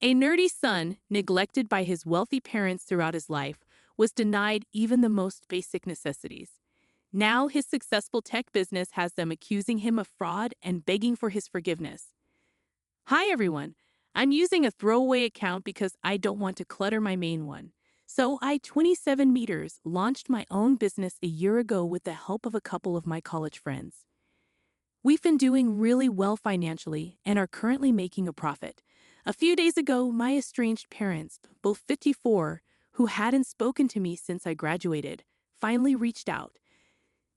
A nerdy son, neglected by his wealthy parents throughout his life, was denied even the most basic necessities. Now his successful tech business has them accusing him of fraud and begging for his forgiveness. Hi everyone, I'm using a throwaway account because I don't want to clutter my main one. So I, 27 meters, launched my own business a year ago with the help of a couple of my college friends. We've been doing really well financially and are currently making a profit. A few days ago, my estranged parents, both 54, who hadn't spoken to me since I graduated, finally reached out.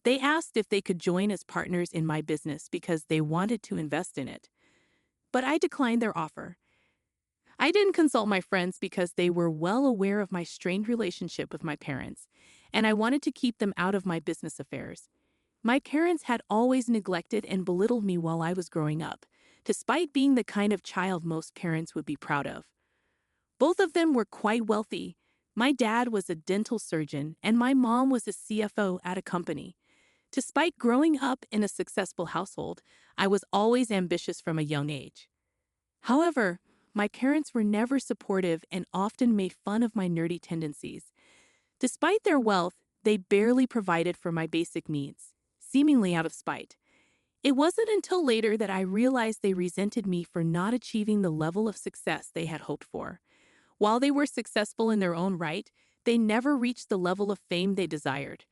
They asked if they could join as partners in my business because they wanted to invest in it. But I declined their offer. I didn't consult my friends because they were well aware of my strained relationship with my parents, and I wanted to keep them out of my business affairs. My parents had always neglected and belittled me while I was growing up, despite being the kind of child most parents would be proud of. Both of them were quite wealthy. My dad was a dental surgeon, and my mom was a CFO at a company. Despite growing up in a successful household, I was always ambitious from a young age. However, my parents were never supportive and often made fun of my nerdy tendencies. Despite their wealth, they barely provided for my basic needs, seemingly out of spite. It wasn't until later that I realized they resented me for not achieving the level of success they had hoped for. While they were successful in their own right, they never reached the level of fame they desired.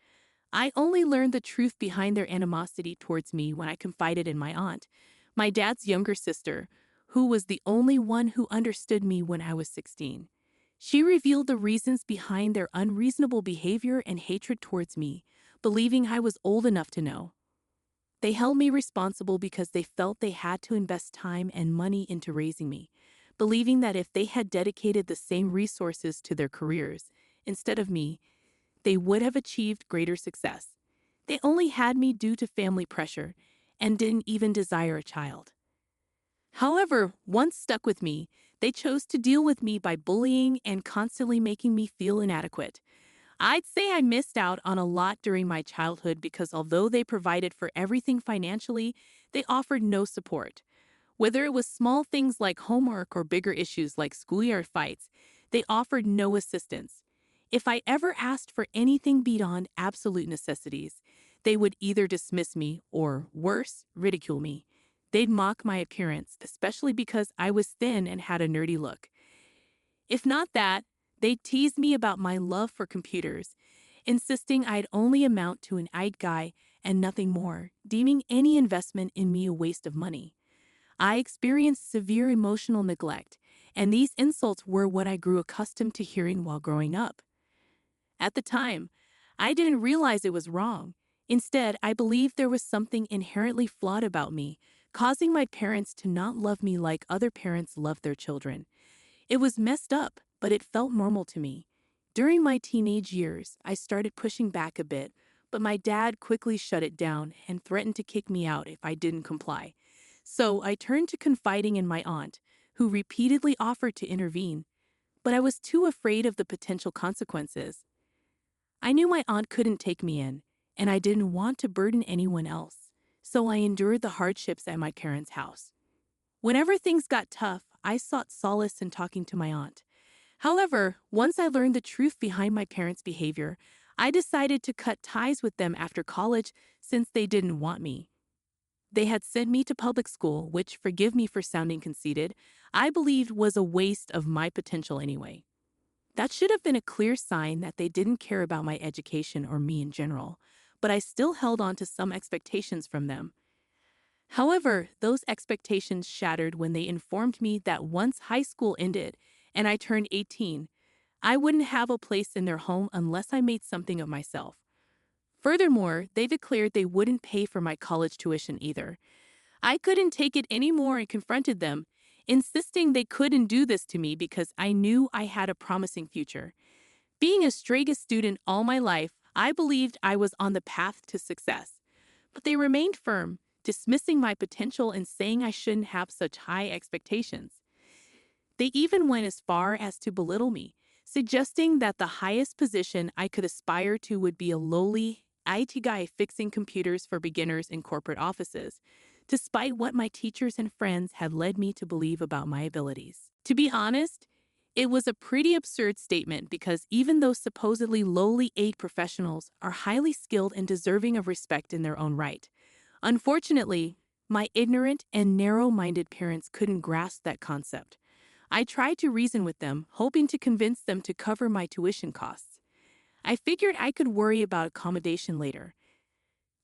I only learned the truth behind their animosity towards me when I confided in my aunt, my dad's younger sister, who was the only one who understood me when I was 16. She revealed the reasons behind their unreasonable behavior and hatred towards me, believing I was old enough to know. They held me responsible because they felt they had to invest time and money into raising me, believing that if they had dedicated the same resources to their careers instead of me, they would have achieved greater success. They only had me due to family pressure and didn't even desire a child. However, once stuck with me, they chose to deal with me by bullying and constantly making me feel inadequate. I'd say I missed out on a lot during my childhood because although they provided for everything financially, they offered no support. Whether it was small things like homework or bigger issues like schoolyard fights, they offered no assistance. If I ever asked for anything beyond absolute necessities, they would either dismiss me or, worse, ridicule me. They'd mock my appearance, especially because I was thin and had a nerdy look. If not that, they'd tease me about my love for computers, insisting I'd only amount to an IT guy and nothing more, deeming any investment in me a waste of money. I experienced severe emotional neglect, and these insults were what I grew accustomed to hearing while growing up. At the time, I didn't realize it was wrong. Instead, I believed there was something inherently flawed about me, causing my parents to not love me like other parents love their children. It was messed up, but it felt normal to me. During my teenage years, I started pushing back a bit, but my dad quickly shut it down and threatened to kick me out if I didn't comply. So I turned to confiding in my aunt, who repeatedly offered to intervene, but I was too afraid of the potential consequences. I knew my aunt couldn't take me in, and I didn't want to burden anyone else, so I endured the hardships at my parents' house. Whenever things got tough, I sought solace in talking to my aunt. However, once I learned the truth behind my parents' behavior, I decided to cut ties with them after college since they didn't want me. They had sent me to public school, which, forgive me for sounding conceited, I believed was a waste of my potential anyway. That should have been a clear sign that they didn't care about my education or me in general, but I still held on to some expectations from them. However, those expectations shattered when they informed me that once high school ended and I turned 18, I wouldn't have a place in their home unless I made something of myself. Furthermore, they declared they wouldn't pay for my college tuition either. I couldn't take it anymore and confronted them, insisting they couldn't do this to me because I knew I had a promising future. Being a straight student all my life, I believed I was on the path to success. But they remained firm, dismissing my potential and saying I shouldn't have such high expectations. They even went as far as to belittle me, suggesting that the highest position I could aspire to would be a lowly IT guy fixing computers for beginners in corporate offices, despite what my teachers and friends had led me to believe about my abilities. To be honest, it was a pretty absurd statement because even those supposedly lowly aid professionals are highly skilled and deserving of respect in their own right. Unfortunately, my ignorant and narrow-minded parents couldn't grasp that concept. I tried to reason with them, hoping to convince them to cover my tuition costs. I figured I could worry about accommodation later.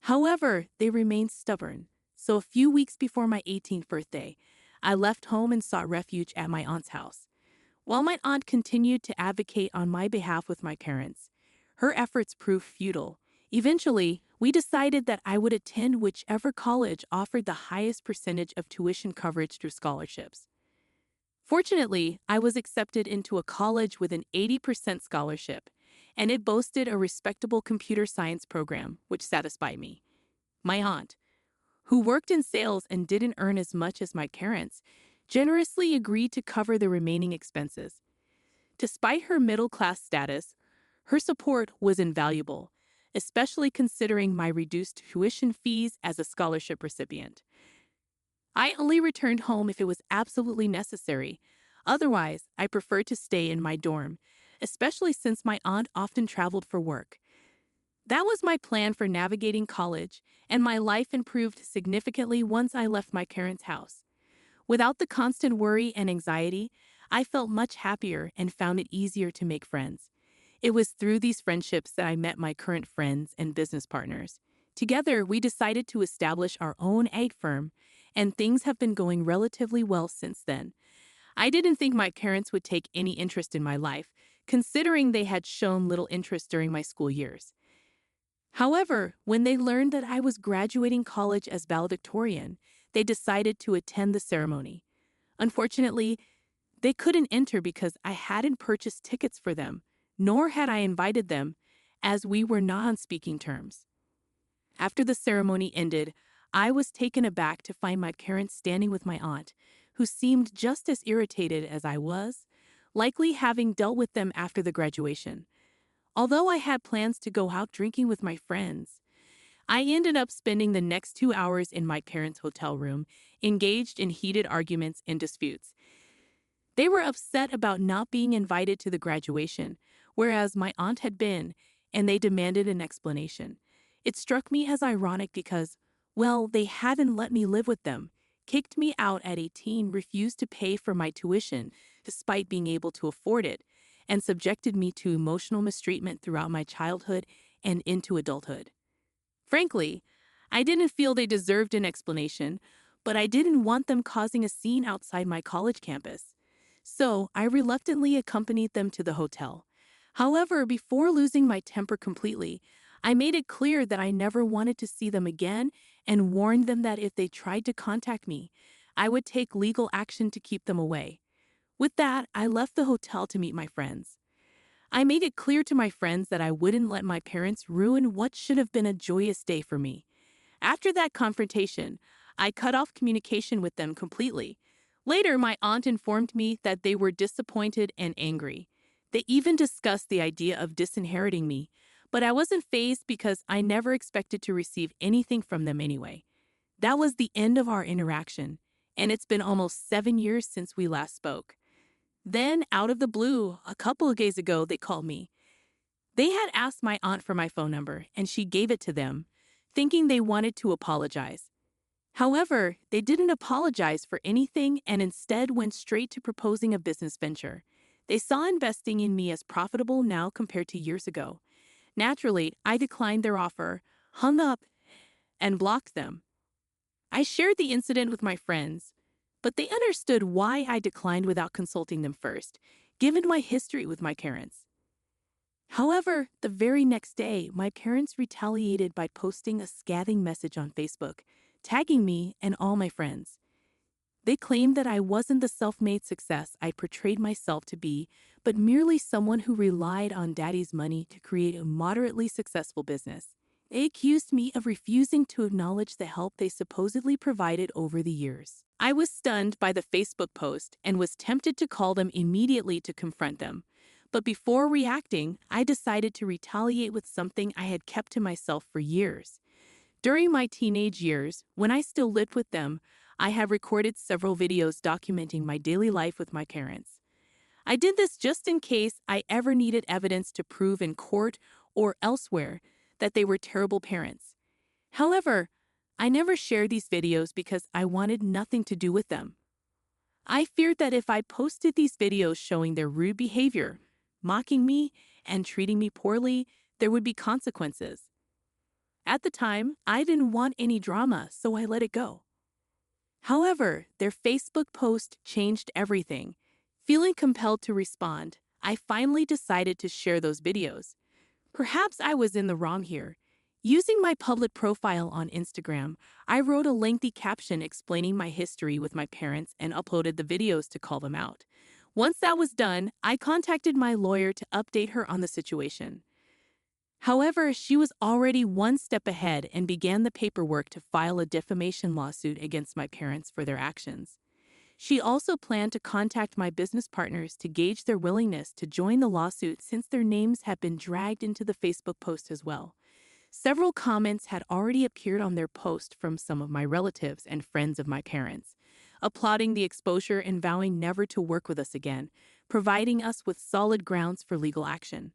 However, they remained stubborn, so a few weeks before my 18th birthday, I left home and sought refuge at my aunt's house. While my aunt continued to advocate on my behalf with my parents, her efforts proved futile. Eventually, we decided that I would attend whichever college offered the highest percentage of tuition coverage through scholarships. Fortunately, I was accepted into a college with an 80% scholarship, and it boasted a respectable computer science program, which satisfied me. My aunt, who worked in sales and didn't earn as much as my parents, generously agreed to cover the remaining expenses. Despite her middle-class status, her support was invaluable, especially considering my reduced tuition fees as a scholarship recipient. I only returned home if it was absolutely necessary. Otherwise, I preferred to stay in my dorm, especially since my aunt often traveled for work. That was my plan for navigating college, and my life improved significantly once I left my parents' house. Without the constant worry and anxiety, I felt much happier and found it easier to make friends. It was through these friendships that I met my current friends and business partners. Together, we decided to establish our own egg firm, and things have been going relatively well since then. I didn't think my parents would take any interest in my life, considering they had shown little interest during my school years. However, when they learned that I was graduating college as valedictorian, they decided to attend the ceremony. Unfortunately, they couldn't enter because I hadn't purchased tickets for them, nor had I invited them, as we were not on speaking terms. After the ceremony ended, I was taken aback to find my parents standing with my aunt, who seemed just as irritated as I was, likely having dealt with them after the graduation. Although I had plans to go out drinking with my friends, I ended up spending the next 2 hours in my parents' hotel room, engaged in heated arguments and disputes. They were upset about not being invited to the graduation, whereas my aunt had been, and they demanded an explanation. It struck me as ironic because, well, they hadn't let me live with them, kicked me out at 18, refused to pay for my tuition despite being able to afford it, and subjected me to emotional mistreatment throughout my childhood and into adulthood. Frankly, I didn't feel they deserved an explanation, but I didn't want them causing a scene outside my college campus. So I reluctantly accompanied them to the hotel. However, before losing my temper completely, I made it clear that I never wanted to see them again and warned them that if they tried to contact me, I would take legal action to keep them away. With that, I left the hotel to meet my friends. I made it clear to my friends that I wouldn't let my parents ruin what should have been a joyous day for me. After that confrontation, I cut off communication with them completely. Later, my aunt informed me that they were disappointed and angry. They even discussed the idea of disinheriting me, but I wasn't fazed because I never expected to receive anything from them anyway. That was the end of our interaction, and it's been almost 7 years since we last spoke. Then, out of the blue, a couple of days ago, they called me. They had asked my aunt for my phone number, and she gave it to them, thinking they wanted to apologize. However, they didn't apologize for anything and instead went straight to proposing a business venture. They saw investing in me as profitable now compared to years ago. Naturally, I declined their offer, hung up, and blocked them. I shared the incident with my friends, but they understood why I declined without consulting them first, given my history with my parents. However, the very next day, my parents retaliated by posting a scathing message on Facebook, tagging me and all my friends. They claimed that I wasn't the self-made success I portrayed myself to be, but merely someone who relied on daddy's money to create a moderately successful business. They accused me of refusing to acknowledge the help they supposedly provided over the years. I was stunned by the Facebook post and was tempted to call them immediately to confront them. But before reacting, I decided to retaliate with something I had kept to myself for years. During my teenage years, when I still lived with them, I have recorded several videos documenting my daily life with my parents. I did this just in case I ever needed evidence to prove in court or elsewhere that they were terrible parents. However, I never shared these videos because I wanted nothing to do with them. I feared that if I posted these videos showing their rude behavior, mocking me, and treating me poorly, there would be consequences. At the time, I didn't want any drama, so I let it go. However, their Facebook post changed everything. Feeling compelled to respond, I finally decided to share those videos. Perhaps I was in the wrong here. Using my public profile on Instagram, I wrote a lengthy caption explaining my history with my parents and uploaded the videos to call them out. Once that was done, I contacted my lawyer to update her on the situation. However, she was already one step ahead and began the paperwork to file a defamation lawsuit against my parents for their actions. She also planned to contact my business partners to gauge their willingness to join the lawsuit since their names had been dragged into the Facebook post as well. Several comments had already appeared on their post from some of my relatives and friends of my parents, applauding the exposure and vowing never to work with us again, providing us with solid grounds for legal action.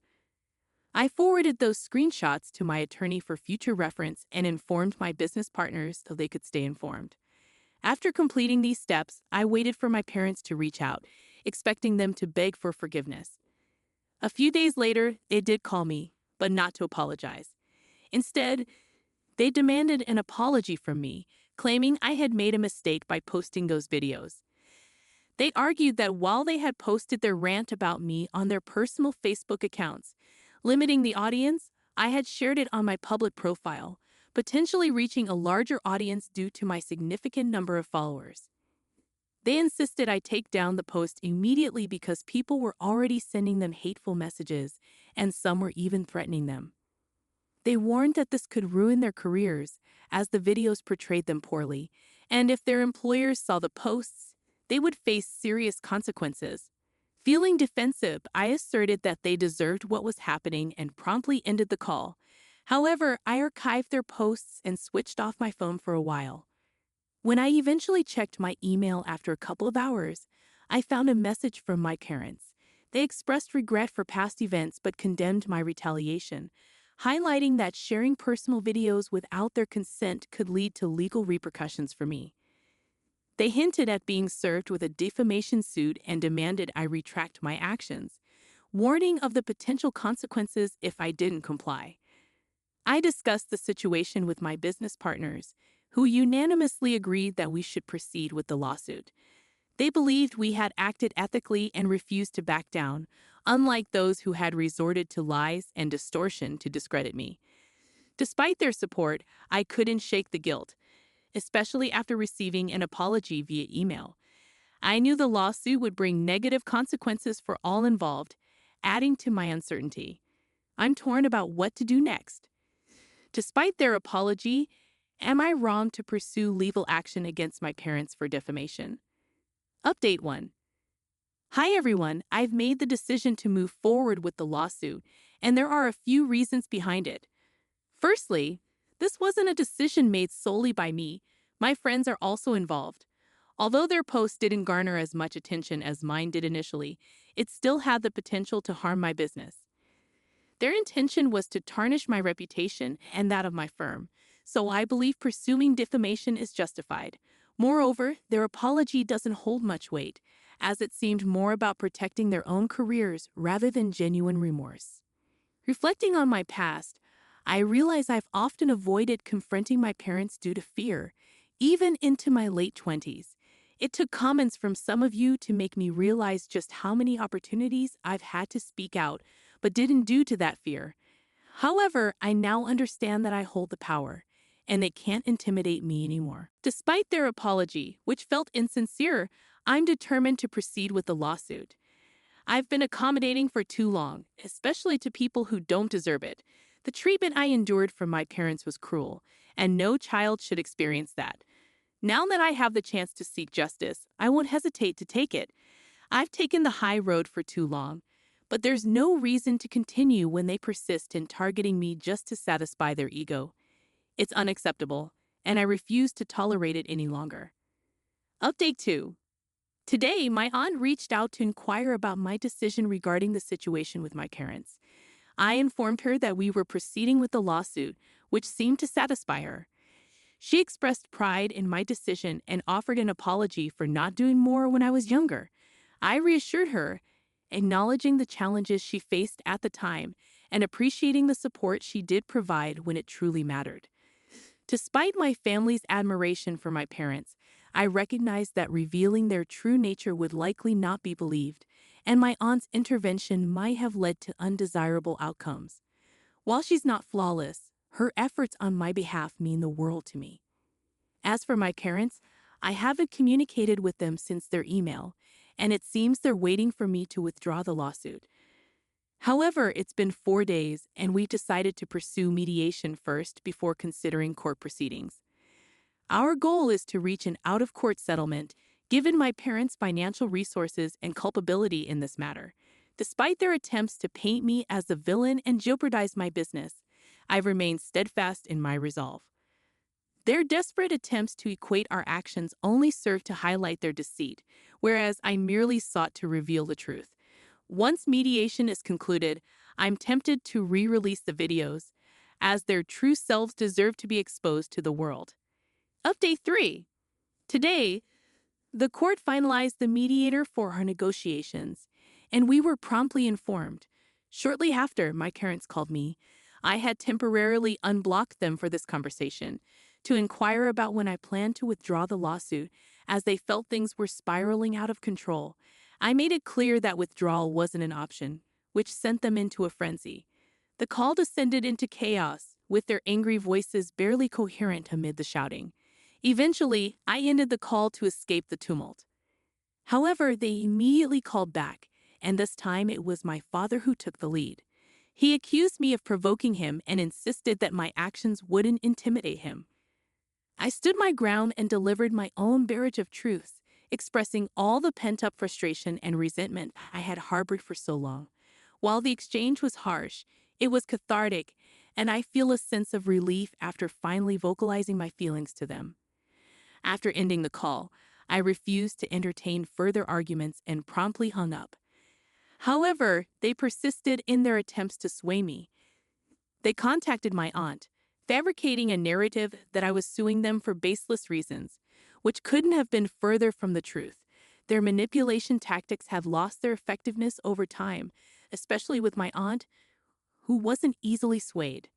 I forwarded those screenshots to my attorney for future reference and informed my business partners so they could stay informed. After completing these steps, I waited for my parents to reach out, expecting them to beg for forgiveness. A few days later, they did call me, but not to apologize. Instead, they demanded an apology from me, claiming I had made a mistake by posting those videos. They argued that while they had posted their rant about me on their personal Facebook accounts, limiting the audience, I had shared it on my public profile, potentially reaching a larger audience due to my significant number of followers. They insisted I take down the post immediately because people were already sending them hateful messages, and some were even threatening them. They warned that this could ruin their careers, as the videos portrayed them poorly, and if their employers saw the posts, they would face serious consequences. Feeling defensive, I asserted that they deserved what was happening and promptly ended the call. However, I archived their posts and switched off my phone for a while. When I eventually checked my email after a couple of hours, I found a message from my parents. They expressed regret for past events but condemned my retaliation, highlighting that sharing personal videos without their consent could lead to legal repercussions for me. They hinted at being served with a defamation suit and demanded I retract my actions, warning of the potential consequences if I didn't comply. I discussed the situation with my business partners, who unanimously agreed that we should proceed with the lawsuit. They believed we had acted ethically and refused to back down, unlike those who had resorted to lies and distortion to discredit me. Despite their support, I couldn't shake the guilt, especially after receiving an apology via email. I knew the lawsuit would bring negative consequences for all involved, adding to my uncertainty. I'm torn about what to do next. Despite their apology, am I wrong to pursue legal action against my parents for defamation? Update 1. Hi everyone, I've made the decision to move forward with the lawsuit, and there are a few reasons behind it. Firstly, this wasn't a decision made solely by me. My friends are also involved. Although their post didn't garner as much attention as mine did initially, it still had the potential to harm my business. Their intention was to tarnish my reputation and that of my firm, so I believe pursuing defamation is justified. Moreover, their apology doesn't hold much weight, as it seemed more about protecting their own careers rather than genuine remorse. Reflecting on my past, I realize I've often avoided confronting my parents due to fear, even into my late 20s. It took comments from some of you to make me realize just how many opportunities I've had to speak out, but didn't due to that fear. However, I now understand that I hold the power, and they can't intimidate me anymore. Despite their apology, which felt insincere, I'm determined to proceed with the lawsuit. I've been accommodating for too long, especially to people who don't deserve it. The treatment I endured from my parents was cruel, and no child should experience that. Now that I have the chance to seek justice, I won't hesitate to take it. I've taken the high road for too long, but there's no reason to continue when they persist in targeting me just to satisfy their ego. It's unacceptable, and I refuse to tolerate it any longer. Update 2. Today, my aunt reached out to inquire about my decision regarding the situation with my parents. I informed her that we were proceeding with the lawsuit, which seemed to satisfy her. She expressed pride in my decision and offered an apology for not doing more when I was younger. I reassured her, acknowledging the challenges she faced at the time and appreciating the support she did provide when it truly mattered. Despite my family's admiration for my parents, I recognized that revealing their true nature would likely not be believed, and my aunt's intervention might have led to undesirable outcomes. While she's not flawless, her efforts on my behalf mean the world to me. As for my parents, I haven't communicated with them since their email, and it seems they're waiting for me to withdraw the lawsuit. However, it's been 4 days, and we've decided to pursue mediation first before considering court proceedings. Our goal is to reach an out-of-court settlement, given my parents' financial resources and culpability in this matter. Despite their attempts to paint me as the villain and jeopardize my business, I've remained steadfast in my resolve. Their desperate attempts to equate our actions only serve to highlight their deceit, whereas I merely sought to reveal the truth. Once mediation is concluded, I'm tempted to re-release the videos, as their true selves deserve to be exposed to the world. Update 3. Today, the court finalized the mediator for our negotiations, and we were promptly informed. Shortly after my parents called me, I had temporarily unblocked them for this conversation to inquire about when I planned to withdraw the lawsuit, as they felt things were spiraling out of control. I made it clear that withdrawal wasn't an option, which sent them into a frenzy. The call descended into chaos, with their angry voices barely coherent amid the shouting. Eventually, I ended the call to escape the tumult. However, they immediately called back, and this time it was my father who took the lead. He accused me of provoking him and insisted that my actions wouldn't intimidate him. I stood my ground and delivered my own barrage of truths, expressing all the pent-up frustration and resentment I had harbored for so long. While the exchange was harsh, it was cathartic, and I feel a sense of relief after finally vocalizing my feelings to them. After ending the call, I refused to entertain further arguments and promptly hung up. However, they persisted in their attempts to sway me. They contacted my aunt, fabricating a narrative that I was suing them for baseless reasons, which couldn't have been further from the truth. Their manipulation tactics have lost their effectiveness over time, especially with my aunt, who wasn't easily swayed.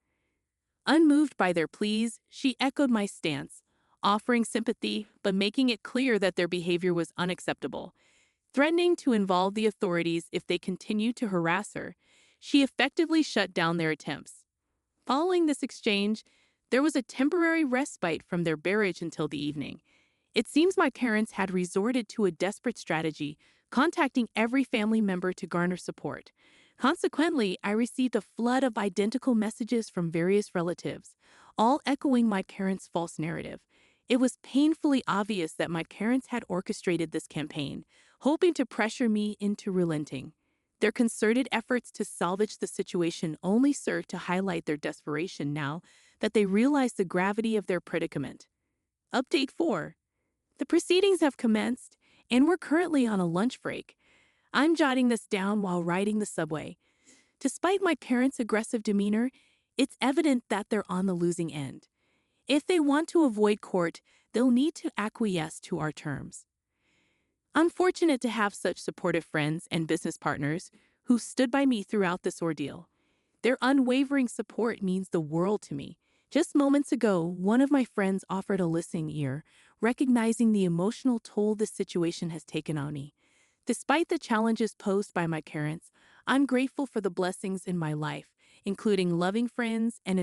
Unmoved by their pleas, she echoed my stance, offering sympathy but making it clear that their behavior was unacceptable. Threatening to involve the authorities if they continued to harass her, she effectively shut down their attempts. Following this exchange, there was a temporary respite from their barrage until the evening. It seems my parents had resorted to a desperate strategy, contacting every family member to garner support. Consequently, I received a flood of identical messages from various relatives, all echoing my parents' false narrative. It was painfully obvious that my parents had orchestrated this campaign, hoping to pressure me into relenting. Their concerted efforts to salvage the situation only served to highlight their desperation now that they realized the gravity of their predicament. Update 4. The proceedings have commenced, and we're currently on a lunch break. I'm jotting this down while riding the subway. Despite my parents' aggressive demeanor, it's evident that they're on the losing end. If they want to avoid court, they'll need to acquiesce to our terms. I'm fortunate to have such supportive friends and business partners who stood by me throughout this ordeal. Their unwavering support means the world to me. Just moments ago, one of my friends offered a listening ear, recognizing the emotional toll this situation has taken on me. Despite the challenges posed by my parents, I'm grateful for the blessings in my life, including loving friends and